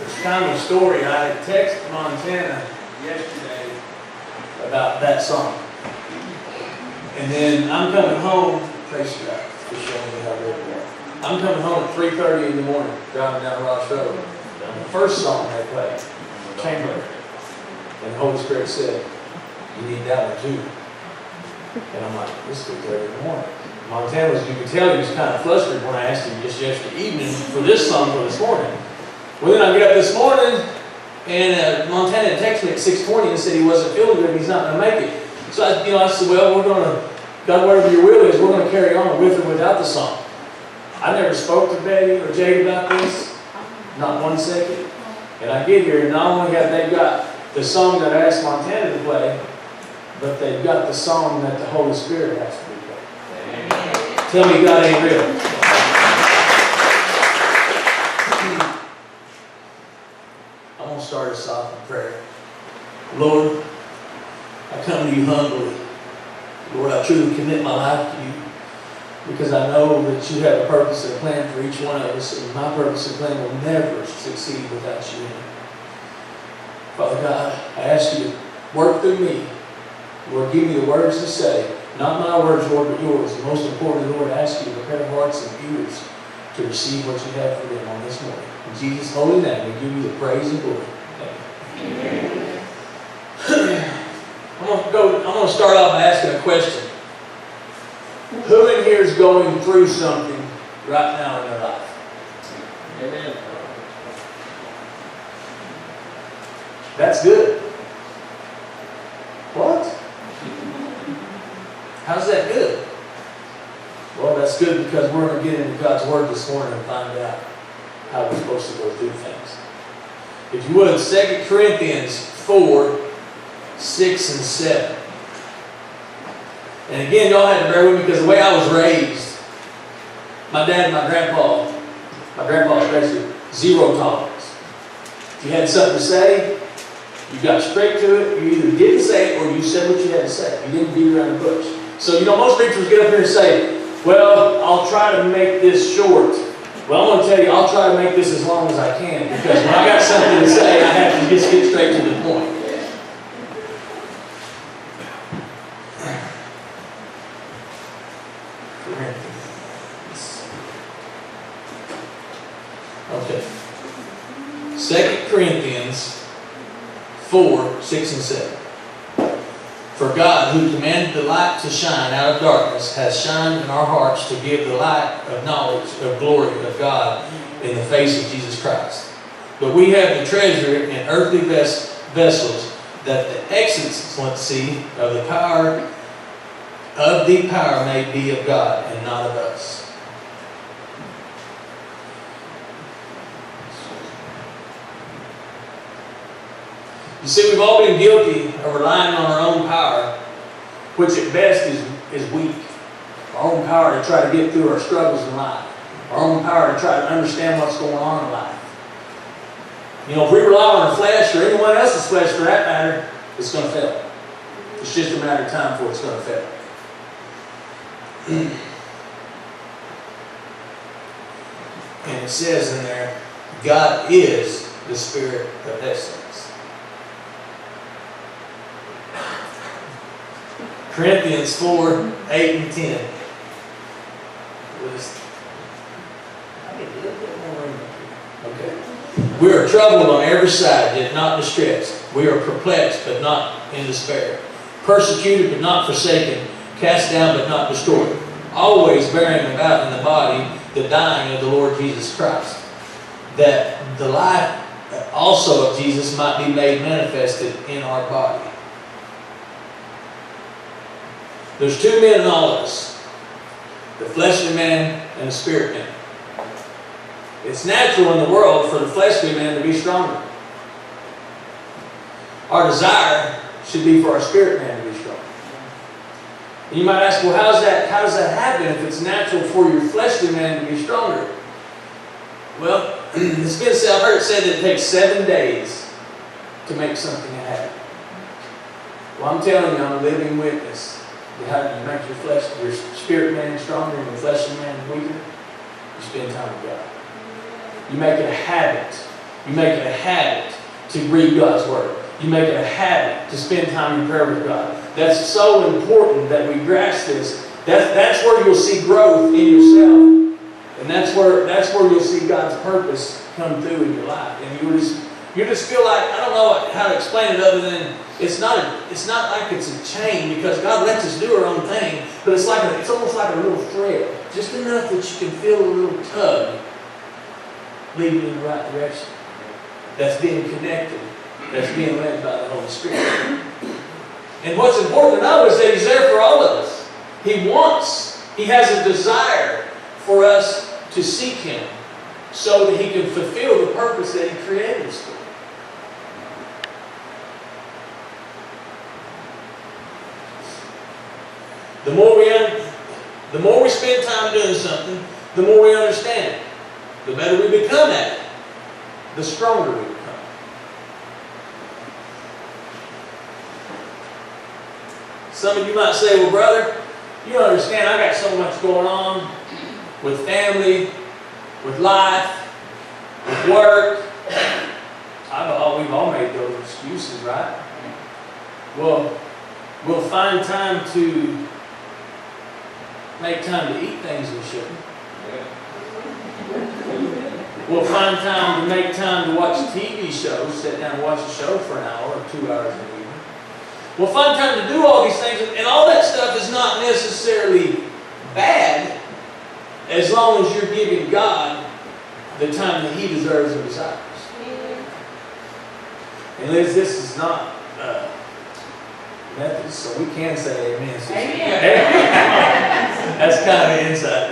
It's kind of a story. I had texted Montana yesterday about that song. And then I'm coming home, Tracy got to show me how good it was. I'm coming home at 3:30 in the morning, driving down Ross Road. And the first song they played, Chamber. And the Holy Spirit said, you need that one too. And I'm like, this is 3:30 in the morning. Montana was, you could tell he was kind of flustered when I asked him just yesterday evening for this song for this morning. Well, then I get up this morning, and Montana had texted me at 6:20 and said he wasn't feeling good and he's not going to make it. So I said, well, we're going to, God, whatever your will is, we're going to carry on with or without the song. I never spoke to Betty or Jade about this, not 1 second. And I get here, and not only have they got the song that I asked Montana to play, but they've got the song that the Holy Spirit has to be played. Amen. Tell me God ain't real. I'm going to start us off in prayer. Lord, I come to you humbly. Lord, I truly commit my life to you because I know that you have a purpose and a plan for each one of us, and my purpose and plan will never succeed without you in it. Father God, I ask you to work through me. Lord, give me the words to say. Not my words, Lord, but yours. And most importantly, Lord, I ask you to prepare hearts and ears to receive what you have for them on this morning. In Jesus' holy name, we give you the praise and glory. Amen. I'm going to start off by asking a question. Who in here is going through something right now in their life? Amen. That's good. What? How's that good? Well, that's good because we're going to get into God's Word this morning and find out how we're supposed to go through things. If you would, 2 Corinthians 4, 6 and 7. And again, y'all had to bear with me because the way I was raised, my dad and my grandpa was basically zero tolerance. If you had something to say, you got straight to it. You either didn't say it or you said what you had to say. You didn't beat around the bush. So, most preachers get up here and say, well, I'll try to make this short. Well, I'm going to tell you, I'll try to make this as long as I can because when I got something to say, I have to just get straight to the point. Okay. 2 Corinthians 4, 6 and 7. For God, who commanded the light to shine out of darkness, has shined in our hearts to give the light of knowledge of glory of God in the face of Jesus Christ. But we have the treasure in earthly vessels, that the excellency of the power may be of God and not of us. You see, we've all been guilty of relying on our own power, which at best is weak. Our own power to try to get through our struggles in life. Our own power to try to understand what's going on in life. If we rely on our flesh or anyone else's flesh for that matter, it's going to fail. It's just a matter of time before it's going to fail. And it says in there, God is the Spirit of excellence. Corinthians 4, 8 and 10. Okay. We are troubled on every side, yet not distressed. We are perplexed, but not in despair. Persecuted, but not forsaken. Cast down, but not destroyed. Always bearing about in the body the dying of the Lord Jesus Christ, that the life also of Jesus might be made manifested in our body. There's two men in all of us, the fleshly man and the spirit man. It's natural in the world for the fleshly man to be stronger. Our desire should be for our spirit man to be stronger. And you might ask, well, how does that happen if it's natural for your fleshly man to be stronger? Well, it's been said, I've heard it said that it takes 7 days to make something happen. Well, I'm telling you, I'm a living witness. How do you make your spirit man stronger and your fleshly man weaker? You spend time with God. You make it a habit. You make it a habit to read God's Word. You make it a habit to spend time in prayer with God. That's so important that we grasp this. That's where you'll see growth in yourself. And that's where you'll see God's purpose come through in your life. And you just feel like, I don't know how to explain it other than it's not like it's a chain, because God lets us do our own thing, but it's almost like a little thread. Just enough that you can feel a little tug leading in the right direction. That's being connected. That's being led by the Holy Spirit. And what's important to know is that He's there for all of us. He has a desire for us to seek Him so that He can fulfill the purpose that He created us for. The more we spend time doing something, the more we understand it. The better we become at it, the stronger we become. Some of you might say, well, brother, you don't understand, I got so much going on with family, with life, with work. We've all made those excuses, right? Well, we'll find time to make time to eat things we shouldn't. We'll find time to make time to watch TV shows, sit down and watch a show for an hour or 2 hours in the evening. We'll find time to do all these things, and all that stuff is not necessarily bad as long as you're giving God the time that He deserves and desires. And Liz, this is not Methodist, so we can say amen. Amen. That's kind of inside.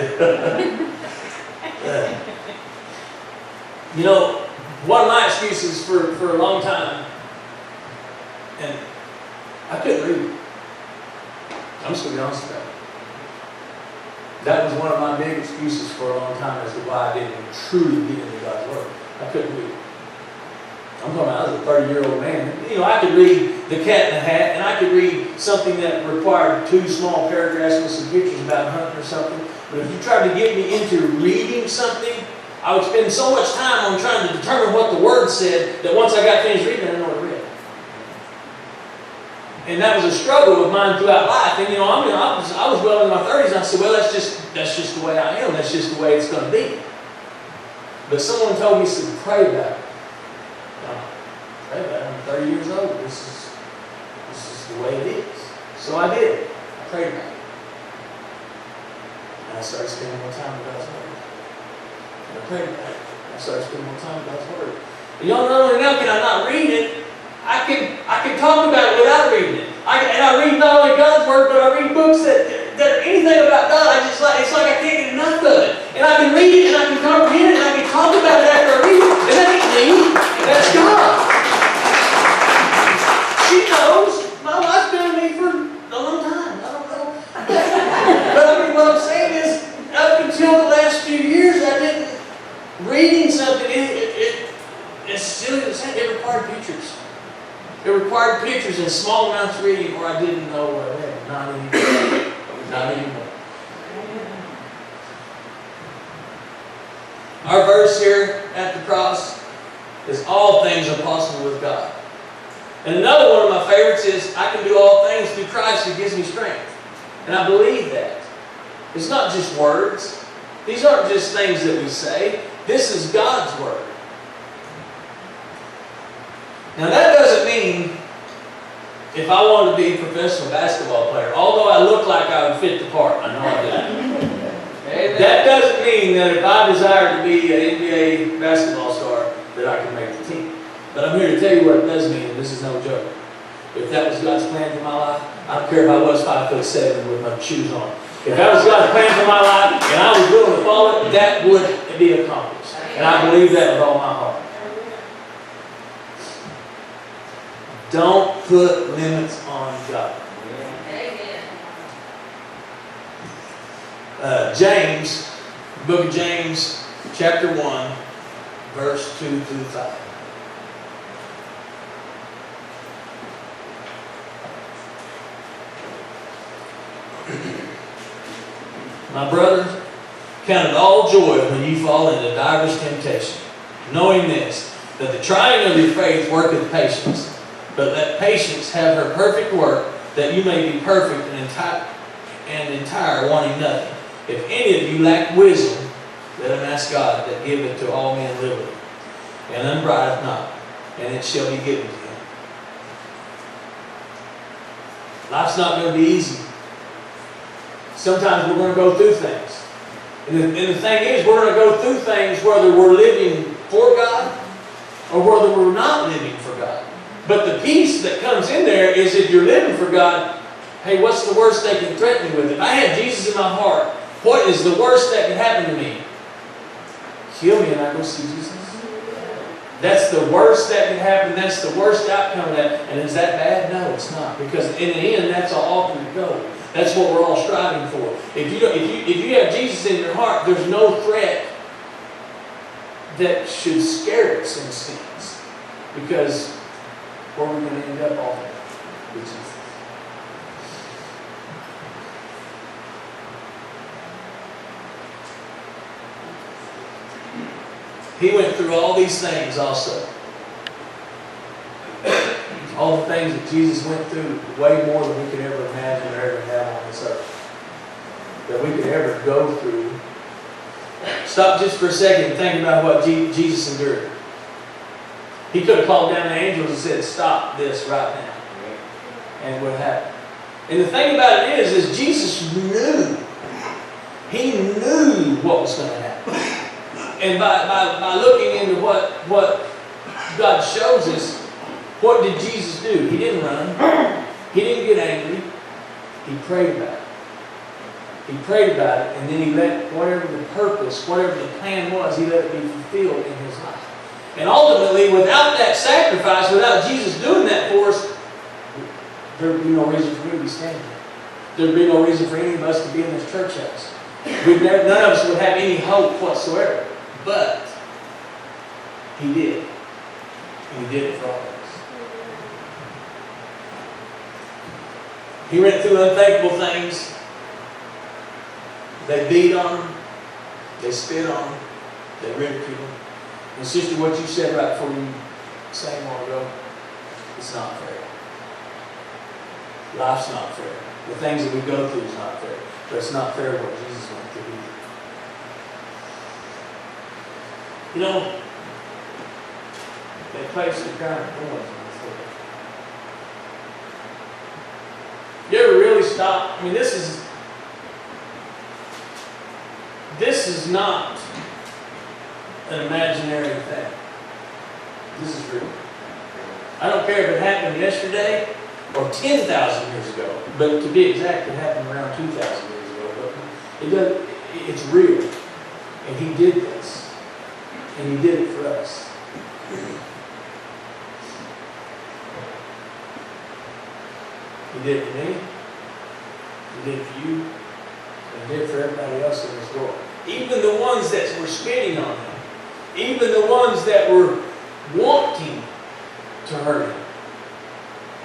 You know, one of my excuses for a long time, and I couldn't read. I'm just going to be honest about it. That was one of my big excuses for a long time as to why I didn't truly get into God's Word. I couldn't read. I'm talking about, I was a 30-year-old man. You know, I could read The Cat in the Hat, and I could read something that required 2 small paragraphs with some pictures about hunting or something. But if you tried to get me into reading something, I would spend so much time on trying to determine what the Word said that once I got finished reading, I didn't know what to read. And that was a struggle of mine throughout life. And you know, I was well into my 30s, and I said, well, that's just the way I am. That's just the way it's going to be. But someone told me, said, pray about it. Pray about it. I'm 30 years old. This is the way it is. So I did. I prayed about it. And I started spending more time with God's Word. And I prayed about it. I started spending more time with God's Word. And y'all, not only now can I not read it, I can talk about it without reading it. And I read not only God's Word, but I read books that are anything about God. It's like I can't get enough of it. And I can read it, and I can comprehend it, and I can talk about it after I read it. And that ain't me. That's God. She knows. My wife's been with me for a long time. I don't know. But I mean, what I'm saying is, up until the last few years, I didn't. Reading something, it's silly to say, it required pictures. It required pictures and small amounts of reading, or I didn't know what I read. Not anymore. Not anymore. Our verse here at the cross is all things are possible with God. And another one of my favorites is I can do all things through Christ who gives me strength. And I believe that. It's not just words. These aren't just things that we say. This is God's Word. Now that doesn't mean if I wanted to be a professional basketball player, although I look like I would fit the part, I know I do. That doesn't mean that if I desire to be an NBA basketball star, that I can make the team. But I'm here to tell you what it does mean, and this is no joke. If that was God's plan for my life, I don't care if I was 5'7" with my shoes on. If that was God's plan for my life, and I was willing to follow it, that would be accomplished. And I believe that with all my heart. Don't put limits on God. James, the book of James, chapter 1, verse 2 through 5. My brothers, count it all joy when you fall into divers temptation, knowing this, That the trying of your faith worketh patience, but let patience have her perfect work, that you may be perfect and entire, wanting nothing. If any of you lack wisdom, let him ask God, that giveth to all men liberally, and upbraideth not, and it shall be given to him. Life's not going to be easy. Sometimes we're going to go through things. And the thing is, we're going to go through things whether we're living for God or whether we're not living for God. But the peace that comes in there is if you're living for God, hey, what's the worst they can threaten me with? If I have Jesus in my heart, what is the worst that can happen to me? Kill me and I go see Jesus. That's the worst that can happen. That's the worst outcome of that. And is that bad? No, it's not. Because in the end, that's our ultimate goal. That's what we're all striving for. If you have Jesus in your heart, there's no threat that should scare us in a sense. Because where we're going to end up all with Jesus. He went through all these things also. All the things that Jesus went through, way more than we could ever imagine or ever have on this earth. That we could ever go through. Stop just for a second and think about what Jesus endured. He could have called down the angels and said, stop this right now. And it would happen. And the thing about it is Jesus knew. He knew what was going to happen. And by looking into what God shows us, what did Jesus do? He didn't run. He didn't get angry. He prayed about it. He prayed about it, and then he let whatever the purpose, whatever the plan was, he let it be fulfilled in his life. And ultimately, without that sacrifice, without Jesus doing that for us, there would be no reason for me to be standing here. There would be no reason for any of us to be in this church house. None of us would have any hope whatsoever. But he did. And he did it for all of us. He went through unthinkable things. They beat on him. They spit on him. They ridiculed him. And sister, what you said right before you sang a while ago, it's not fair. Life's not fair. The things that we go through is not fair. But it's not fair what Jesus went through either. You know, they placed the crown of thorns on his head. You ever really stop? I mean, this is not an imaginary thing. This is real. I don't care if it happened yesterday or 10,000 years ago, but to be exact, it happened around 2,000 years ago. But it's real. And he did this. And he did it for us. He did it for me. He did it for you. And he did it for everybody else in this world. Even the ones that were spitting on him. Even the ones that were wanting to hurt him.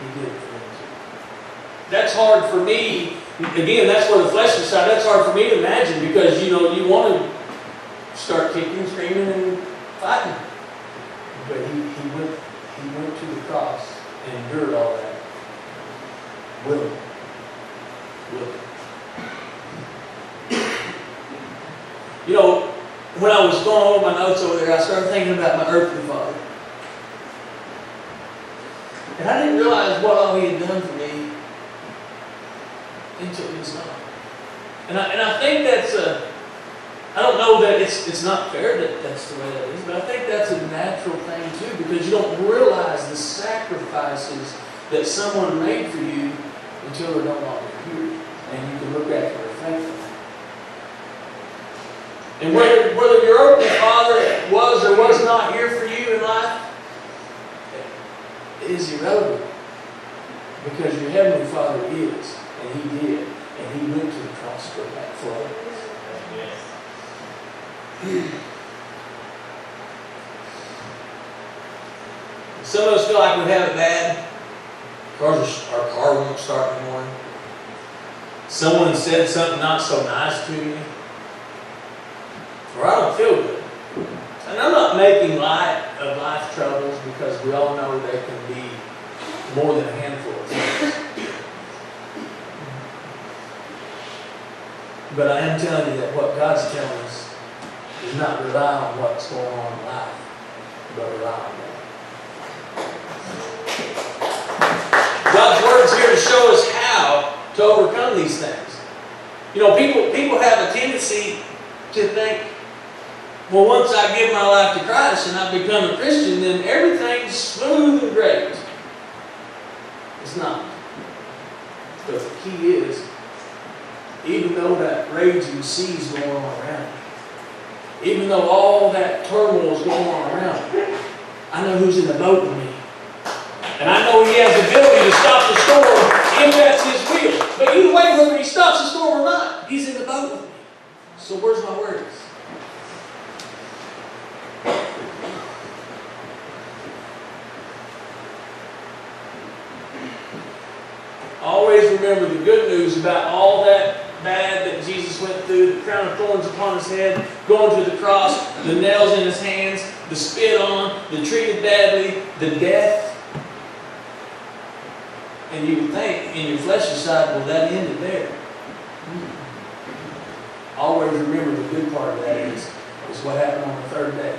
He did it for them too. That's hard for me. Again, that's where the fleshly side, that's hard for me to imagine because, you know, you want to start kicking, screaming, and fighting. But he went to the cross and endured all that. Willingly. You know, when I was going over my notes over there, I started thinking about my earthly father. And I didn't realize what all he had done for me until he was gone. And I think that's I don't know that it's not fair that that's the way that is, but I think that's a natural thing too, because you don't realize the sacrifices that someone made for you until they're no longer here. And you can look back and reflect on that. And whether your earthly father was or was not here for you in life, it is irrelevant. Because your heavenly Father is, and he did, and he went to the cross for that for us. Some of us feel like we have it bad. Our car won't start in the morning. Someone said something not so nice to me. Or I don't feel good. And I'm not making light of life's trouble. because we all know they can be more than a handful of things. But I am telling you that what God's telling us is not rely on what's going on in life, but rely on God. God's Word is here to show us how to overcome these things. You know, people have a tendency to think, well, once I give my life to Christ and I become a Christian, then everything's smooth and great. It's not. But the key is, even though that raging sea is going on around me, even though all that turmoil is going on around me, I know who's in the boat with me. And I know He has the ability to stop the storm if that's His will. But either way, whether He stops the storm or not, He's in the boat with me. So where's my worries? Always remember the good news about all that bad that Jesus went through, the crown of thorns upon His head, going to the cross, the nails in His hands, the spit on, the treated badly, the death. And you would think in your fleshly side, well, that ended there. Always remember the good part of that is what happened on the third day.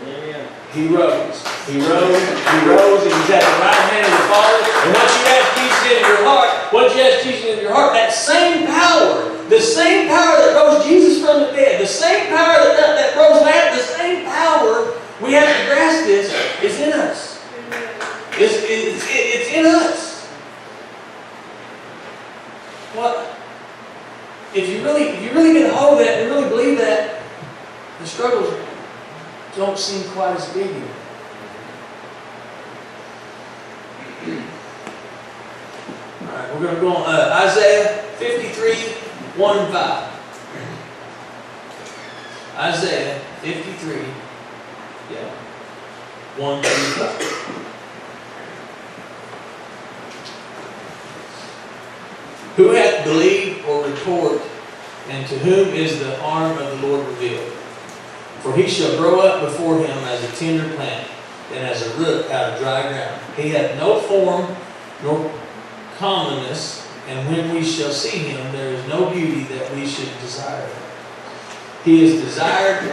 Amen. He rose. He rose, and He's at the right hand of the Father. And once you ask Jesus into your heart, that same power, the same power that rose Jesus from the dead, the same power that rose Lazarus, the same power, we have to grasp this, is in us. It's in us. What? If you really get a hold of that and really believe that, the struggles don't seem quite as big anymore. Alright, we're going to go on Isaiah 53, 1 and 5. Isaiah 53, 1 through 5. Who hath believed or report, and to whom is the arm of the Lord revealed? For he shall grow up before him as a tender plant, and as a root out of dry ground. He hath no form nor comeliness, and when we shall see him, there is no beauty that we should desire him. He is despised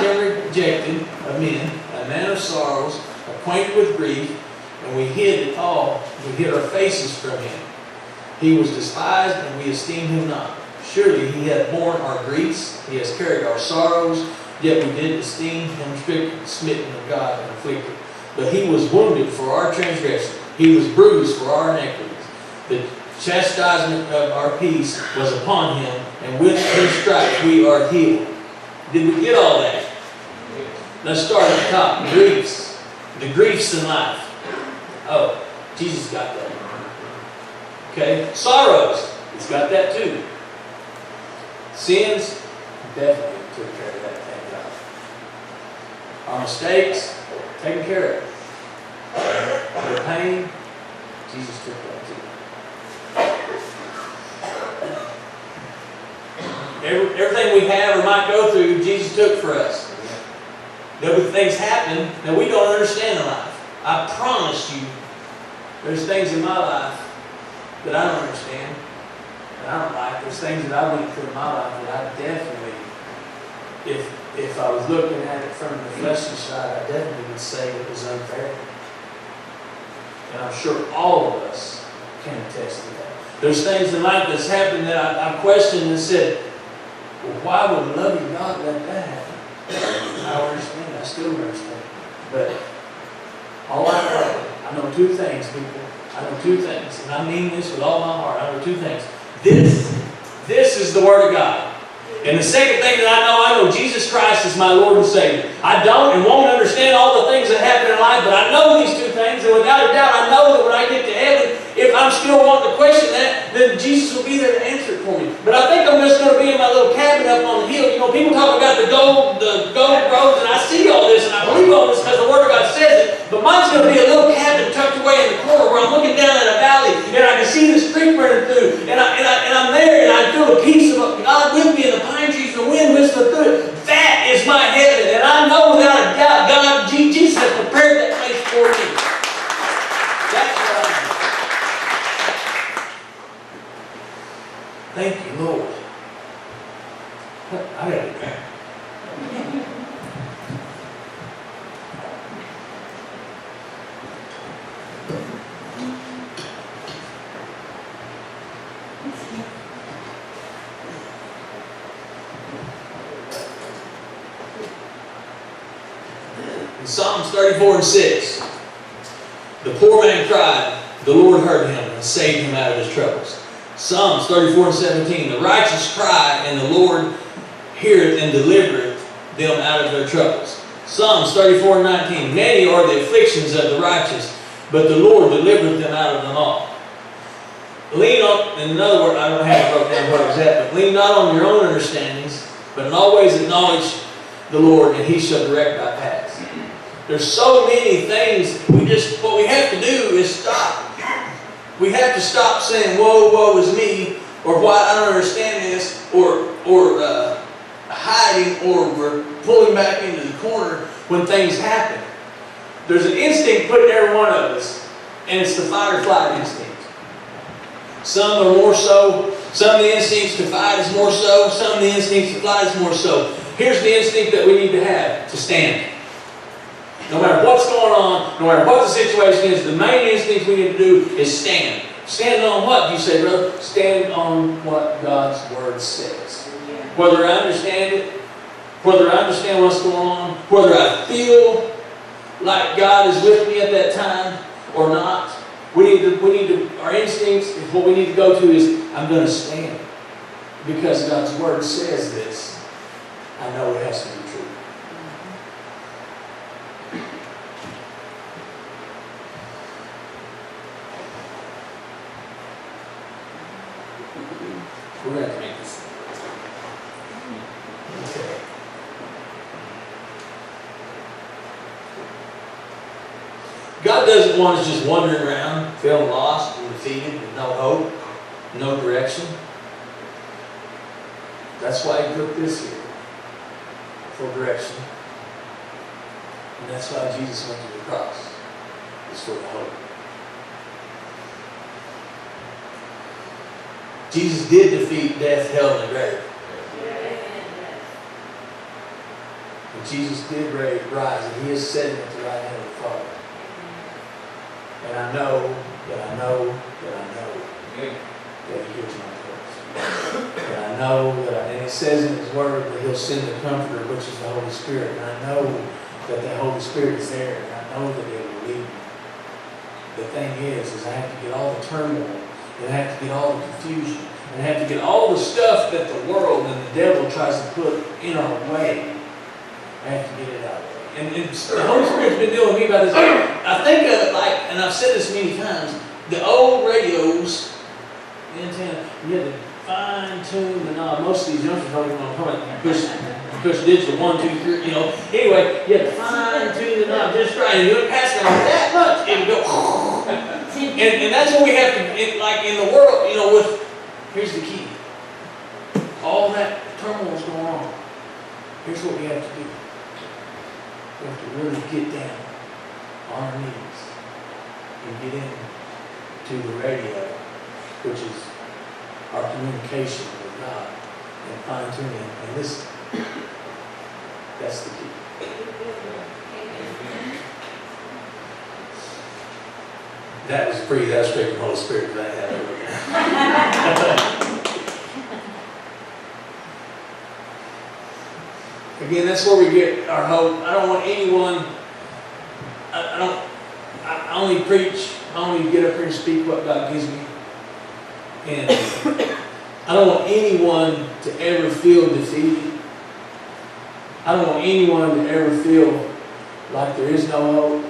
and rejected of men, a man of sorrows, acquainted with grief, and we hid our faces from him. He was despised, and we esteemed him not. Surely he hath borne our griefs, he has carried our sorrows, yet we did esteem him stricken, smitten of God, and afflicted. But he was wounded for our transgression, he was bruised for our iniquities. The chastisement of our peace was upon him, and with his stripes we are healed. Did we get all that? Let's start at the top. Griefs. The griefs in life. Oh, Jesus got that. Okay, sorrows, He's got that too. Sins, definitely took care of that, thank God. Our mistakes, taken care of. Our pain, Jesus took that too. Everything we have or might go through, Jesus took for us. There'll be things happen that we don't understand in life. I promise you, there's things in my life that I don't understand, that I don't like. There's things that I went through in my life that I definitely, if I was looking at it from the fleshly side, I definitely would say it was unfair. And I'm sure all of us can attest to that. There's things in life that's happened that I questioned and said, well, why would a loving God let that happen? I don't understand. I still don't understand. But all I know two things, people. I know two things, and I mean this with all my heart. I know two things. This is the Word of God. And the second thing that I know Jesus Christ is my Lord and Savior. I don't and won't understand all the things that happen in life, but I know these two things, and without a doubt, I know that when I get to heaven, if I'm still wanting to question that, then Jesus will be there to answer it for me. But I think I'm just going to be in my little cabin up on the hill. You know, people talk about the gold roads, and I see all this, and I believe all this because the Word of God says it. But mine's going to be a little cabin tucked away in the corner where I'm looking down at a valley, and I can see this creek running through, and I'm there, and I feel the peace of God with me, and the pine trees, and the wind whistling through it. That is my heaven, and I know without a doubt, God, Jesus has Psalms 34:6. The poor man cried, the Lord heard him and saved him out of his troubles. Psalms 34:17. The righteous cry, and the Lord heareth and delivereth them out of their troubles. Psalms 34:19. Many are the afflictions of the righteous, but the Lord delivereth them out of them all. Lean on, in other words, I don't have it wrote down where it's at, but lean not on your own understandings, but in all ways acknowledge the Lord, and He shall direct thy paths. There's so many things, what we have to do is stop. We have to stop saying, "Woe, woe is me," or "Why I don't understand this," or hiding, or we're pulling back into the corner when things happen. There's an instinct put in every one of us, and it's the fight or flight instinct. Some are more so. Some of the instincts to fight is more so. Some of the instincts to flight is more so. Here's the instinct that we need to have: to stand. No matter what's going on, no matter what the situation is, the main instinct we need to do is stand. Stand on what, do you say, brother? Stand on what God's Word says. Whether I understand it, whether I understand what's going on, whether I feel like God is with me at that time or not, our instincts, what we need to go to is, I'm going to stand. Because God's Word says this, I know it has to be true. We're going to have to make this. Okay. God doesn't want us just wandering around, feeling lost and defeated, with no hope, no direction. That's why He put this here, for direction. And that's why Jesus went to the cross, is for the hope. Jesus did defeat death, hell, and the grave. And Jesus did rise, and He is sitting at the right hand of the Father. And I know that I know that I know that He hears my voice. And I know that, and it says in His Word that He'll send the Comforter, which is the Holy Spirit. And I know that the Holy Spirit is there, and I know that He will lead me. The thing is I have to get all the turmoil, and I have to get all the confusion, and I have to get all the stuff that the world and the devil tries to put in our way. I have to get it out of the way. And the Holy Spirit's been dealing with me about this. I think of it like, and I've said this many times, the old radios, the antenna, you had to fine tune the knob. Most of these youngsters don't even want to push digital 1, 2, 3, you know. Anyway, you had to fine tune the knob just right. And you would pass it on that much, it would go. And that's what we have to, like in the world, you know, here's the key. All that turmoil is going on. Here's what we have to do. We have to really get down on our knees and get into the radio, which is our communication with God, and fine tune it and listen. That's the key. That was straight from the Holy Spirit. That Again, that's where we get our hope. I don't want anyone, I only preach, I only get up here and speak what God gives me. And I don't want anyone to ever feel defeated. I don't want anyone to ever feel like there is no hope.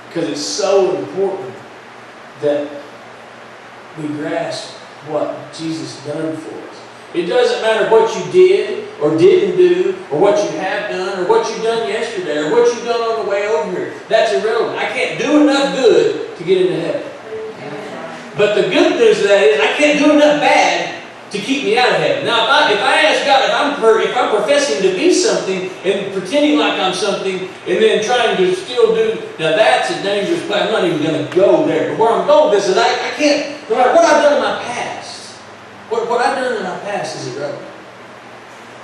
Because it's so important that we grasp what Jesus done for us. It doesn't matter what you did or didn't do, or what you have done, or what you've done yesterday, or what you've done on the way over here. That's irrelevant. I can't do enough good to get into heaven. But the good news of that is I can't do enough bad to keep me out of heaven. Now, if I ask God, if I'm professing to be something and pretending like I'm something, and then trying to still do, now that's a dangerous place. I'm not even going to go there. But where I'm going with this is I can't, no matter what I've done in my past, what I've done in my past is irrelevant.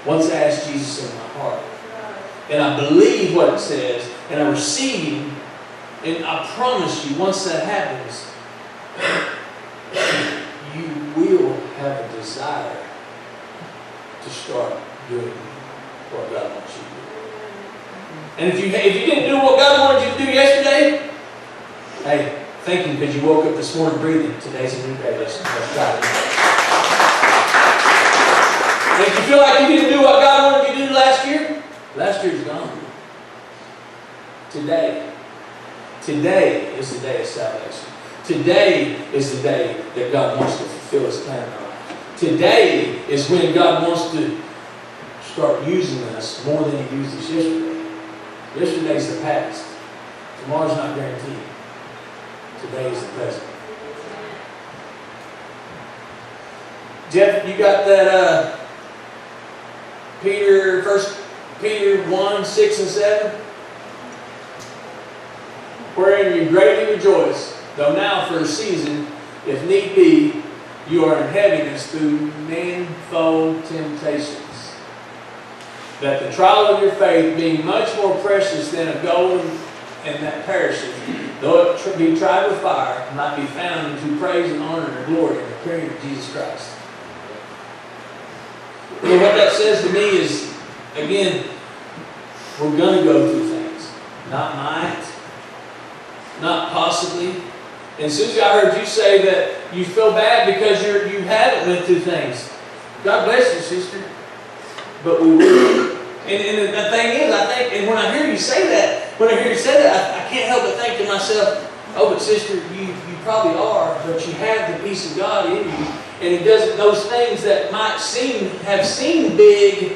Once I ask Jesus in my heart, and I believe what it says, and I receive Him, and I promise you, once that happens, you will have a desire to start doing what God wants you to do. And if you didn't do what God wanted you to do yesterday, hey, thank Him because you woke up this morning breathing. Today's a new day. Let's try it. And if you feel like you didn't do what God wanted you to do last year's gone. Today is the day of salvation. Today is the day that God wants to fulfill His plan in our life. Today is when God wants to start using us more than He used us yesterday. Yesterday's the past. Tomorrow's not guaranteed. Today is the present. Jeff, you got that 1 Peter 1, 6 and 7? Wherein you greatly rejoice, though now for a season, if need be, you are in heaviness through manifold temptations. That the trial of your faith, being much more precious than of gold and that perisheth, though it be tried with fire, might be found to praise and honor and glory in the appearing of Jesus Christ. You know, what that says to me is, again, we're going to go through things. Not might, not possibly. And Susie, I heard you say that you feel bad because you haven't went through things. God bless you, sister. But we will. And the thing is, I think, and when I hear you say that, I can't help but think to myself, oh, but sister, you probably are, but you have the peace of God in you. And it doesn't, those things that might have seemed big,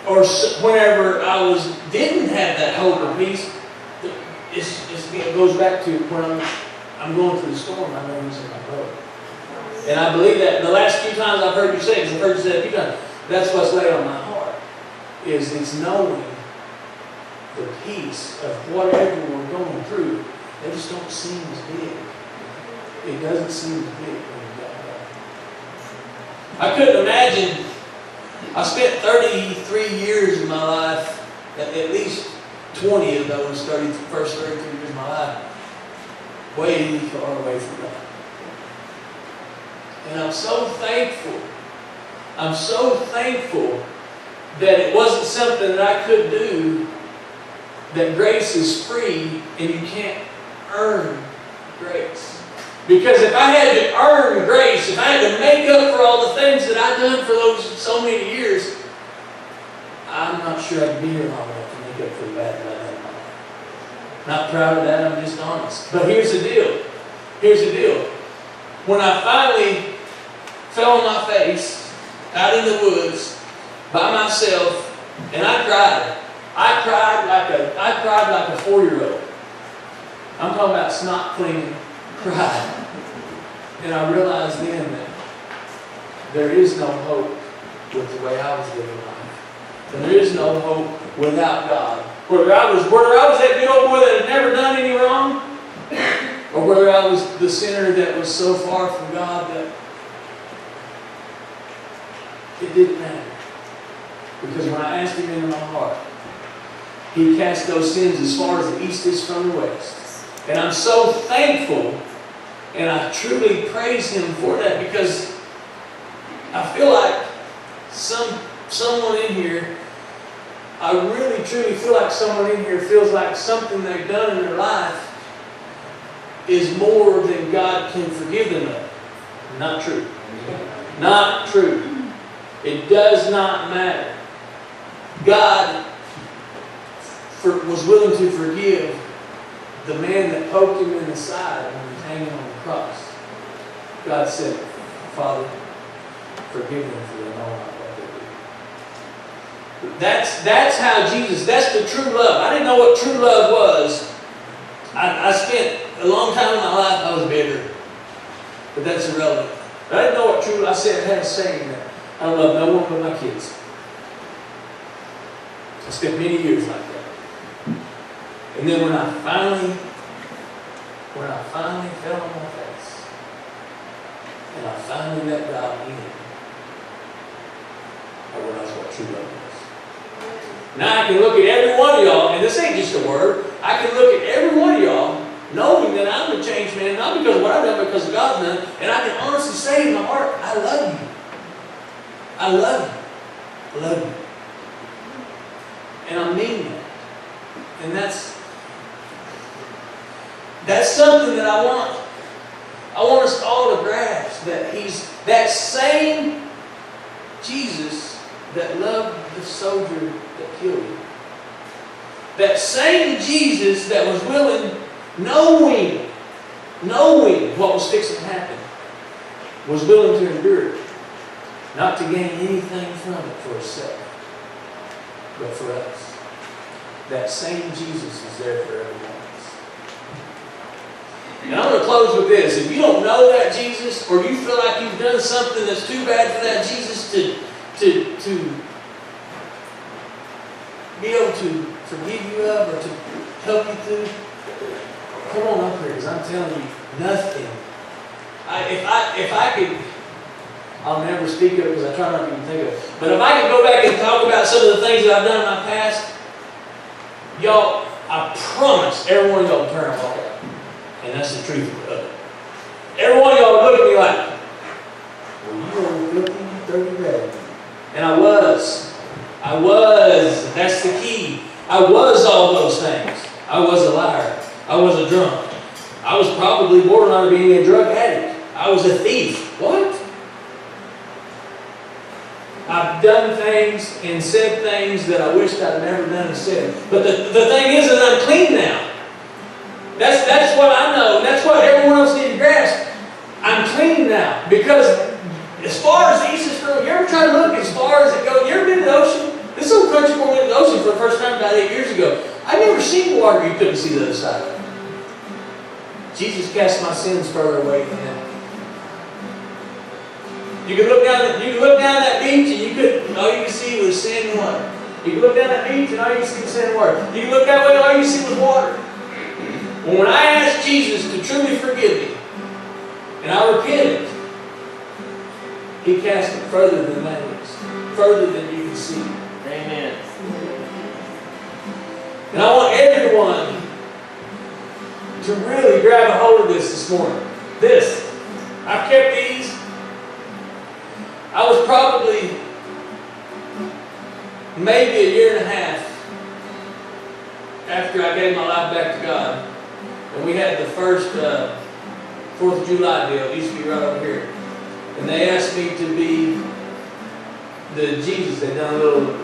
or whenever didn't have that hope or peace, it goes back to when I'm going through the storm, I know He's in my boat. And I believe that the last few times I've heard you say it, I've heard you say it a few times, that's what's laid on my heart, is it's knowing the peace of whatever we're going through. They just don't seem as big. It doesn't seem as big when you got God. I couldn't imagine, I spent 33 years of my life, at least 20 of those first 33 years of my life, way far away from God. And I'm so thankful that it wasn't something that I could do, that grace is free and you can't earn grace. Because if I had to earn grace, if I had to make up for all the things that I've done for those so many years, I'm not sure I'd be here long enough to make up for the bad that I've done in my life. Not proud of that, I'm just honest. But here's the deal. When I finally fell on my face out in the woods by myself, and I cried. I cried like a 4-year-old. I'm talking about snot cleaning, cried. And I realized then that there is no hope with the way I was living life. And there is no hope without God. Whether I was that good old boy that had never done any wrong, or whether I was the sinner that was so far from God that it didn't matter. Because when I asked Him into my heart, He cast those sins as far as the east is from the west. And I'm so thankful, and I truly praise Him for that, because I feel like someone in here, I really truly feel like someone in here feels like something they've done in their life is more than God can forgive them of. Not true. Not true. It does not matter. God was willing to forgive the man that poked Him in the side when He was hanging on the cross. God said, Father, forgive them for they know not what they do. That's how Jesus, that's the true love. I didn't know what true love was. I spent a long time in my life, I was bitter. But that's irrelevant. But I didn't know what true love, I had a saying that I don't love no one but my kids. I spent many years like that. And then when I finally fell on my face, and I finally let God in, I realized what true love was. Now I can look at every one of y'all, and this ain't just a word, I can look at every one of y'all knowing that I'm a changed man, not because of what I've done, but because of God's done, and I can honestly say in my heart, I love you. I love you. I love you. And I mean that. And that's something that I want us all to grasp, that He's that same Jesus that loved the soldier that killed him. That same Jesus that was willing, knowing what was fixing to happen, was willing to endure it, not to gain anything from it for Himself, but for us. That same Jesus is there for every one of us. And I'm going to close with this. If you don't know that Jesus, or you feel like you've done something that's too bad for that Jesus to be able to forgive you of, or to help you through, come on up here, because I'm telling you, nothing. If I could, I'll never speak of it because I try not to even think of it. But if I could go back and talk about some of the things that I've done in my past, y'all, I promise every one of y'all will turn and walk out. And that's the truth of it. Every one of y'all would look at me like, well, you were 30 ready. And I was. That's the key. I was all those things. I was a liar. I was a drunk. I was probably borderline being a drug addict. I was a thief. What? I've done things and said things that I wished I'd never done and said. But the thing is that I'm clean now. That's what I know. That's what everyone else needs to grasp. I'm clean now. Because as far as the east is from, you ever try to look as far as it goes? You ever been to the ocean? This old country boy went to the ocean for the first time about 8 years ago. I never seen water you couldn't see the other side of it. Jesus cast my sins further away than Him. You could look down that beach and all you could see was sand and water. You could look down that beach and all you could see was sand and water. You could look that way and all you could see was water. Well, when I asked Jesus to truly forgive me, and I repented, He cast it further than that is. Further than you can see. Amen. And I want everyone to really grab a hold of this morning. I've kept these. I was probably maybe a year and a half after I gave my life back to God. And we had the first 4th of July deal. It used to be right over here. And they asked me to be the Jesus. They'd done a little